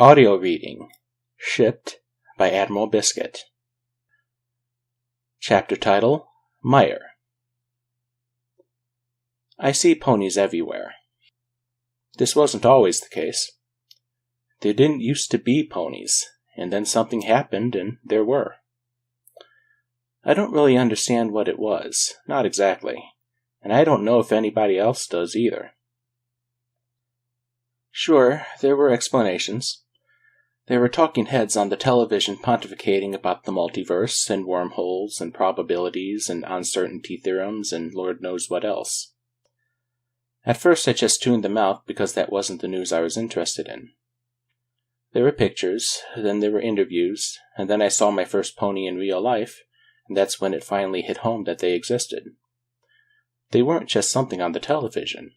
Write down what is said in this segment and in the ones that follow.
Audio reading, Shipt by Admiral Biscuit. Chapter title, Meyer. I see ponies everywhere. This wasn't always the case. There didn't used to be ponies, and then something happened and there were. I don't really understand what it was, not exactly, and I don't know if anybody else does either. Sure, there were explanations. There were talking heads on the television pontificating about the multiverse, and wormholes, and probabilities, and uncertainty theorems, and Lord knows what else. At first I just tuned them out because that wasn't the news I was interested in. There were pictures, then there were interviews, and then I saw my first pony in real life, and that's when it finally hit home that they existed. They weren't just something on the television.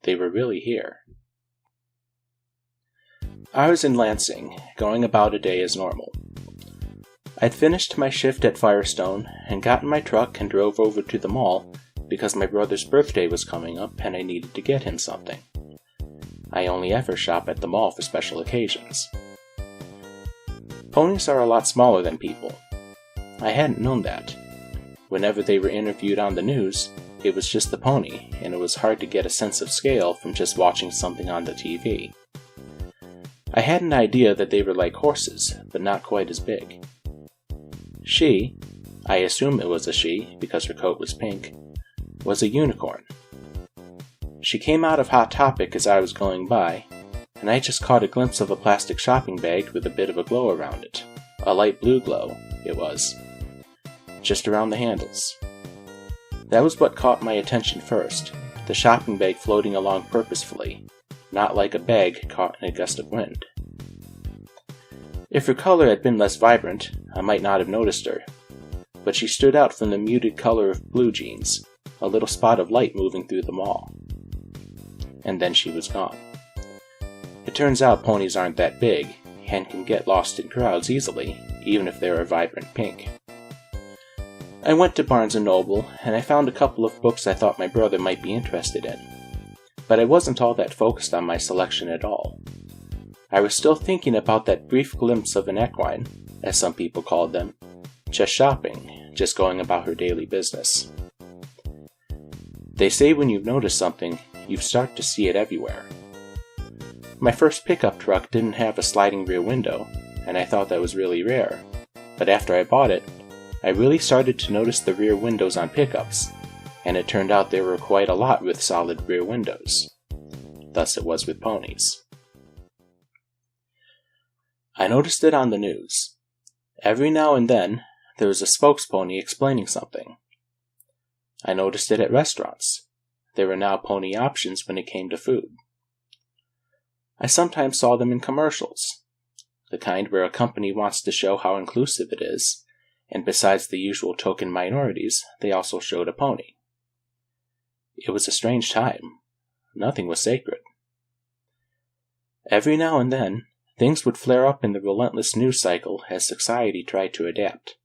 They were really here. I was in Lansing, going about a day as normal. I'd finished my shift at Firestone and got in my truck and drove over to the mall because my brother's birthday was coming up and I needed to get him something. I only ever shop at the mall for special occasions. Ponies are a lot smaller than people. I hadn't known that. Whenever they were interviewed on the news, it was just the pony, and it was hard to get a sense of scale from just watching something on the TV. I had an idea that they were like horses, but not quite as big. She, I assume it was a she because her coat was pink, was a unicorn. She came out of Hot Topic as I was going by, and I just caught a glimpse of a plastic shopping bag with a bit of a glow around it. A light blue glow, it was. Just around the handles. That was what caught my attention first, the shopping bag floating along purposefully, not like a bag caught in a gust of wind. If her color had been less vibrant, I might not have noticed her, but she stood out from the muted color of blue jeans, a little spot of light moving through the mall. And then she was gone. It turns out ponies aren't that big, and can get lost in crowds easily, even if they're a vibrant pink. I went to Barnes & Noble, and I found a couple of books I thought my brother might be interested in. But I wasn't all that focused on my selection at all. I was still thinking about that brief glimpse of an equine, as some people called them, just shopping, just going about her daily business. They say when you've noticed something, you start to see it everywhere. My first pickup truck didn't have a sliding rear window, and I thought that was really rare, but after I bought it, I really started to notice the rear windows on pickups, and it turned out there were quite a lot with solid rear windows. Thus it was with ponies. I noticed it on the news. Every now and then, there was a spokespony explaining something. I noticed it at restaurants. There were now pony options when it came to food. I sometimes saw them in commercials, the kind where a company wants to show how inclusive it is, and besides the usual token minorities, they also showed a pony. It was a strange time. Nothing was sacred. Every now and then, things would flare up in the relentless news cycle as society tried to adapt.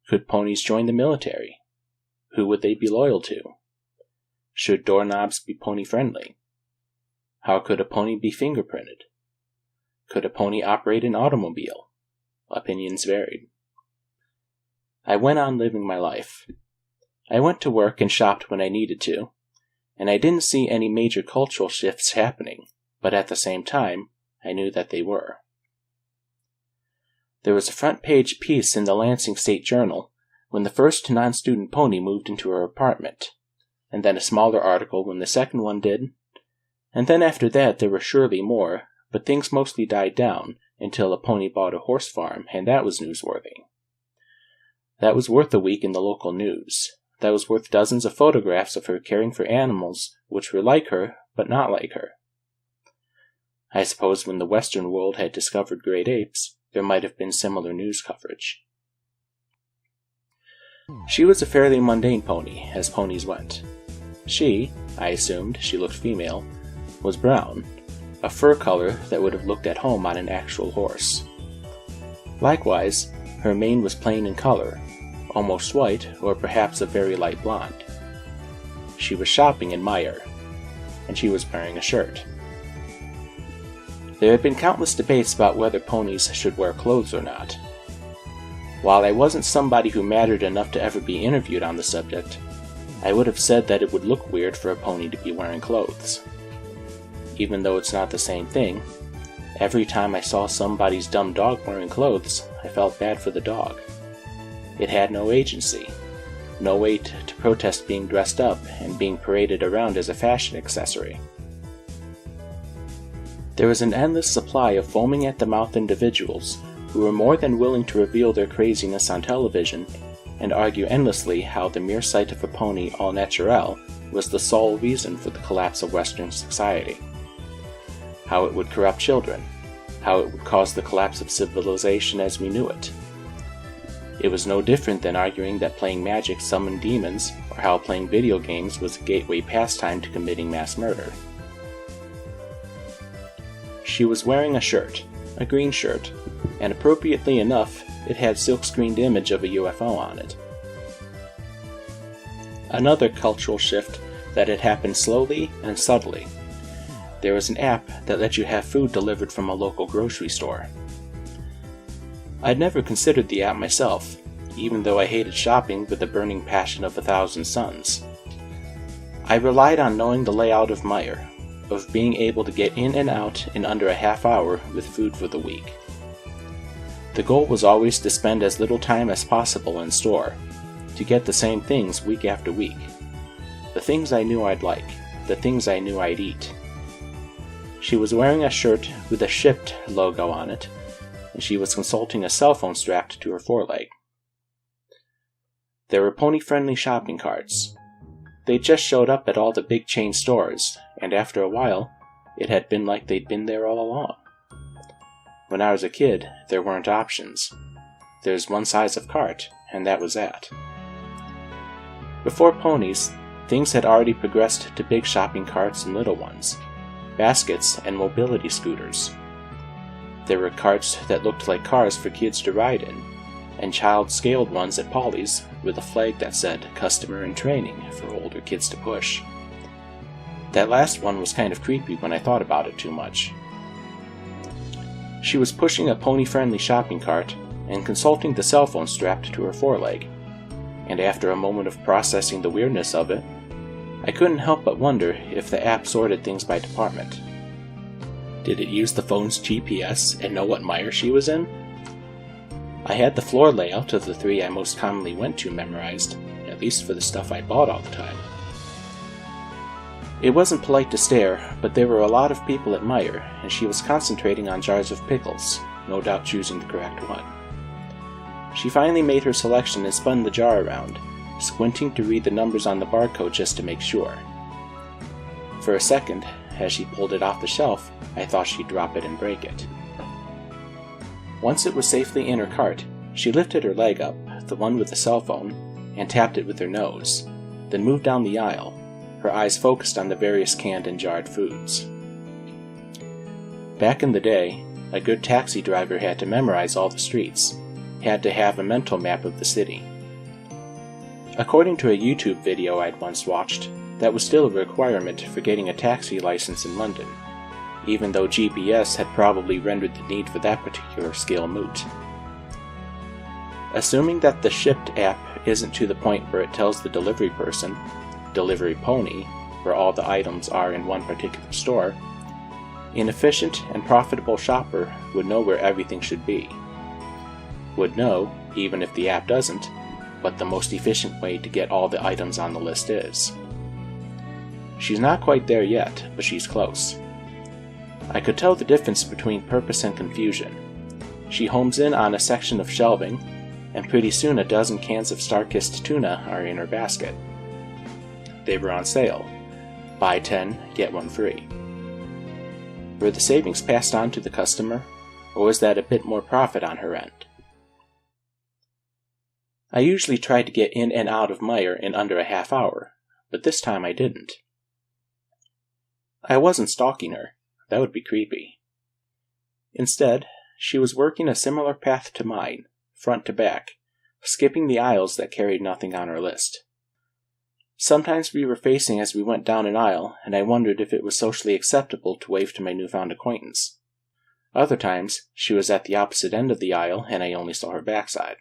Could ponies join the military? Who would they be loyal to? Should doorknobs be pony-friendly? How could a pony be fingerprinted? Could a pony operate an automobile? Opinions varied. I went on living my life. I went to work and shopped when I needed to, and I didn't see any major cultural shifts happening, but at the same time, I knew that they were. There was a front-page piece in the Lansing State Journal when the first non-student pony moved into her apartment, and then a smaller article when the second one did, and then after that there were surely more, but things mostly died down until a pony bought a horse farm, and that was newsworthy. That was worth a week in the local news. That was worth dozens of photographs of her caring for animals which were like her, but not like her. I suppose when the Western world had discovered great apes, there might have been similar news coverage. She was a fairly mundane pony, as ponies went. She, I assumed she looked female, was brown, a fur color that would have looked at home on an actual horse. Likewise, her mane was plain in color, almost white or perhaps a very light blonde. She was shopping in Meyer, and she was wearing a shirt. There had been countless debates about whether ponies should wear clothes or not. While I wasn't somebody who mattered enough to ever be interviewed on the subject, I would have said that it would look weird for a pony to be wearing clothes. Even though it's not the same thing, every time I saw somebody's dumb dog wearing clothes, I felt bad for the dog. It had no agency, no way to protest being dressed up and being paraded around as a fashion accessory. There was an endless supply of foaming at the mouth individuals who were more than willing to reveal their craziness on television and argue endlessly how the mere sight of a pony au naturel was the sole reason for the collapse of Western society. How it would corrupt children, how it would cause the collapse of civilization as we knew it. It was no different than arguing that playing magic summoned demons, or how playing video games was a gateway pastime to committing mass murder. She was wearing a shirt, a green shirt, and appropriately enough, it had silk-screened image of a UFO on it. Another cultural shift that had happened slowly and subtly. There was an app that let you have food delivered from a local grocery store. I'd never considered the app myself, even though I hated shopping with the burning passion of 1,000 suns. I relied on knowing the layout of Meijer, of being able to get in and out in under a half hour with food for the week. The goal was always to spend as little time as possible in store, to get the same things week after week. The things I knew I'd like, the things I knew I'd eat. She was wearing a shirt with a Shipt logo on it, and she was consulting a cell phone strapped to her foreleg. There were pony-friendly shopping carts. They just showed up at all the big chain stores, and after a while, it had been like they'd been there all along. When I was a kid, there weren't options. There's one size of cart, and that was that. Before ponies, things had already progressed to big shopping carts and little ones, baskets and mobility scooters. There were carts that looked like cars for kids to ride in, and child-scaled ones at Polly's with a flag that said "Customer in Training" for older kids to push. That last one was kind of creepy when I thought about it too much. She was pushing a pony-friendly shopping cart and consulting the cell phone strapped to her foreleg, and after a moment of processing the weirdness of it, I couldn't help but wonder if the app sorted things by department. Did it use the phone's GPS and know what Meijer she was in? I had the floor layout of the 3 I most commonly went to memorized, at least for the stuff I bought all the time. It wasn't polite to stare, but there were a lot of people at Meijer, and she was concentrating on jars of pickles, no doubt choosing the correct one. She finally made her selection and spun the jar around, squinting to read the numbers on the barcode just to make sure. For a second, as she pulled it off the shelf, I thought she'd drop it and break it. Once it was safely in her cart, she lifted her leg up, the one with the cell phone, and tapped it with her nose, then moved down the aisle, her eyes focused on the various canned and jarred foods. Back in the day, a good taxi driver had to memorize all the streets, had to have a mental map of the city. According to a YouTube video I'd once watched, that was still a requirement for getting a taxi license in London, even though GPS had probably rendered the need for that particular skill moot. Assuming that the Shipt app isn't to the point where it tells the delivery person, delivery pony, where all the items are in one particular store, an efficient and profitable shopper would know where everything should be. Would know, even if the app doesn't, what the most efficient way to get all the items on the list is. She's not quite there yet, but she's close. I could tell the difference between purpose and confusion. She homes in on a section of shelving, and pretty soon a dozen cans of Star-Kissed tuna are in her basket. They were on sale. Buy 10, get 1 free. Were the savings passed on to the customer, or was that a bit more profit on her end? I usually try to get in and out of Meijer in under a half hour, but this time I didn't. I wasn't stalking her. That would be creepy. Instead, she was working a similar path to mine, front to back, skipping the aisles that carried nothing on her list. Sometimes we were facing as we went down an aisle, and I wondered if it was socially acceptable to wave to my newfound acquaintance. Other times, she was at the opposite end of the aisle and I only saw her backside.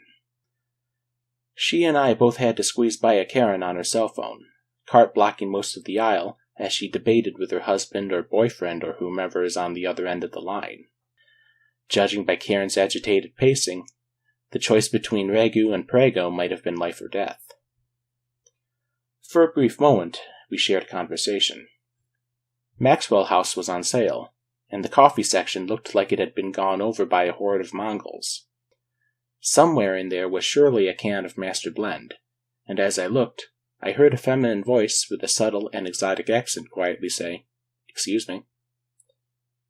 She and I both had to squeeze by a Karen on her cell phone, cart blocking most of the aisle as she debated with her husband or boyfriend or whomever is on the other end of the line. Judging by Karen's agitated pacing, the choice between Ragu and Prego might have been life or death. For a brief moment, we shared conversation. Maxwell House was on sale, and the coffee section looked like it had been gone over by a horde of Mongols. Somewhere in there was surely a can of Master Blend, and as I looked, I heard a feminine voice with a subtle and exotic accent quietly say, "Excuse me."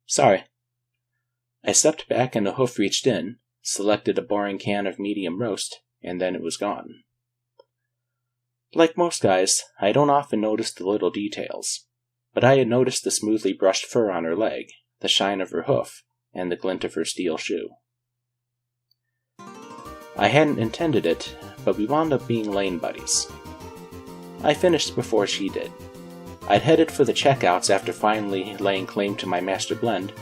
"Sorry." I stepped back and a hoof reached in, selected a boring can of medium roast, and then it was gone. Like most guys, I don't often notice the little details, but I had noticed the smoothly brushed fur on her leg, the shine of her hoof, and the glint of her steel shoe. I hadn't intended it, but we wound up being lane buddies. I finished before she did. I'd headed for the checkouts after finally laying claim to my Master Blend,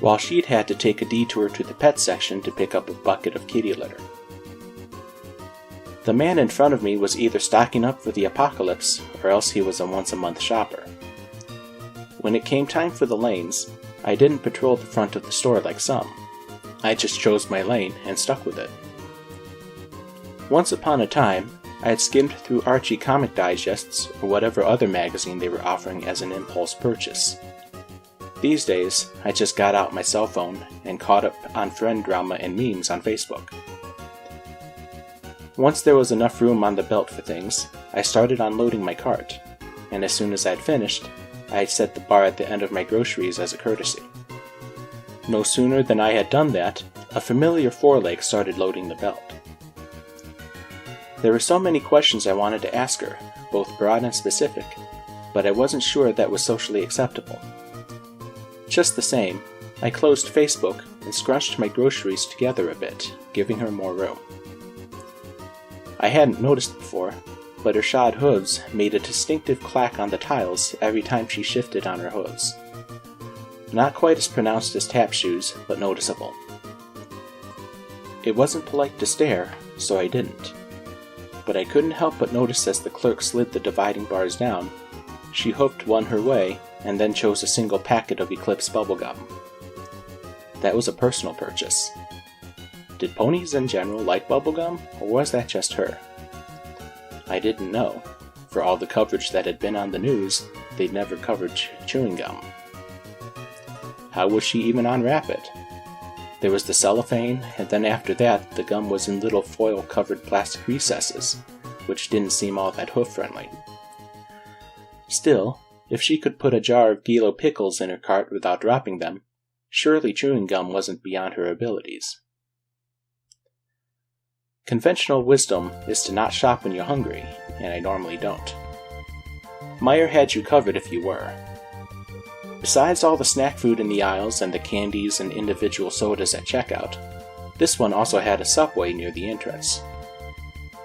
while she'd had to take a detour to the pet section to pick up a bucket of kitty litter. The man in front of me was either stocking up for the apocalypse, or else he was a once-a-month shopper. When it came time for the lanes, I didn't patrol the front of the store like some. I just chose my lane and stuck with it. Once upon a time, I had skimmed through Archie comic digests or whatever other magazine they were offering as an impulse purchase. These days, I just got out my cell phone and caught up on friend drama and memes on Facebook. Once there was enough room on the belt for things, I started unloading my cart, and as soon as I'd finished, I had set the bar at the end of my groceries as a courtesy. No sooner than I had done that, a familiar foreleg started loading the belt. There were so many questions I wanted to ask her, both broad and specific, but I wasn't sure that was socially acceptable. Just the same, I closed Facebook and scrunched my groceries together a bit, giving her more room. I hadn't noticed before, but her shod hooves made a distinctive clack on the tiles every time she shifted on her hooves. Not quite as pronounced as tap shoes, but noticeable. It wasn't polite to stare, so I didn't. But I couldn't help but notice as the clerk slid the dividing bars down, she hooked one her way and then chose a single packet of Eclipse bubblegum. That was a personal purchase. Did ponies in general like bubblegum, or was that just her? I didn't know. For all the coverage that had been on the news, they'd never covered chewing gum. How would she even unwrap it? There was the cellophane, and then after that, the gum was in little foil-covered plastic recesses, which didn't seem all that hoof-friendly. Still, if she could put a jar of Gilo pickles in her cart without dropping them, surely chewing gum wasn't beyond her abilities. Conventional wisdom is to not shop when you're hungry, and I normally don't. Meijer had you covered if you were. Besides all the snack food in the aisles and the candies and individual sodas at checkout, this one also had a Subway near the entrance.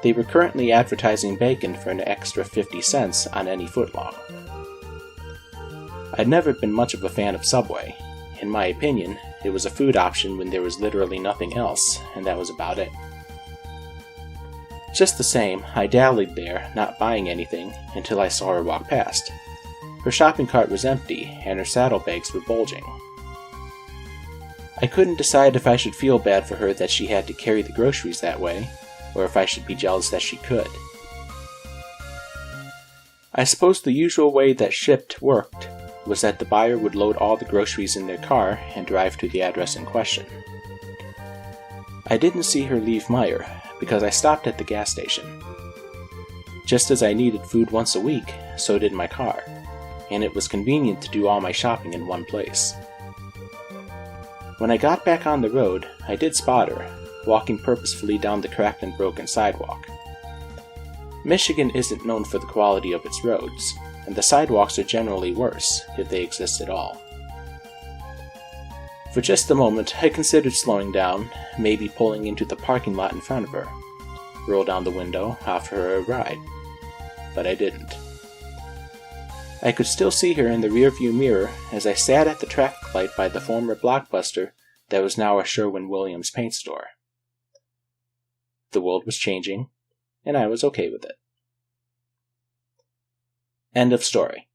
They were currently advertising bacon for an extra 50 cents on any footlong. I'd never been much of a fan of Subway. In my opinion, it was a food option when there was literally nothing else, and that was about it. Just the same, I dallied there, not buying anything, until I saw her walk past. Her shopping cart was empty, and her saddlebags were bulging. I couldn't decide if I should feel bad for her that she had to carry the groceries that way, or if I should be jealous that she could. I suppose the usual way that Shipt worked was that the buyer would load all the groceries in their car and drive to the address in question. I didn't see her leave Meijer, because I stopped at the gas station. Just as I needed food once a week, so did my car, and it was convenient to do all my shopping in one place. When I got back on the road, I did spot her, walking purposefully down the cracked and broken sidewalk. Michigan isn't known for the quality of its roads, and the sidewalks are generally worse, if they exist at all. For just a moment, I considered slowing down, maybe pulling into the parking lot in front of her, roll down the window, offer her a ride. But I didn't. I could still see her in the rearview mirror as I sat at the traffic light by the former Blockbuster that was now a Sherwin-Williams paint store. The world was changing, and I was okay with it. End of story.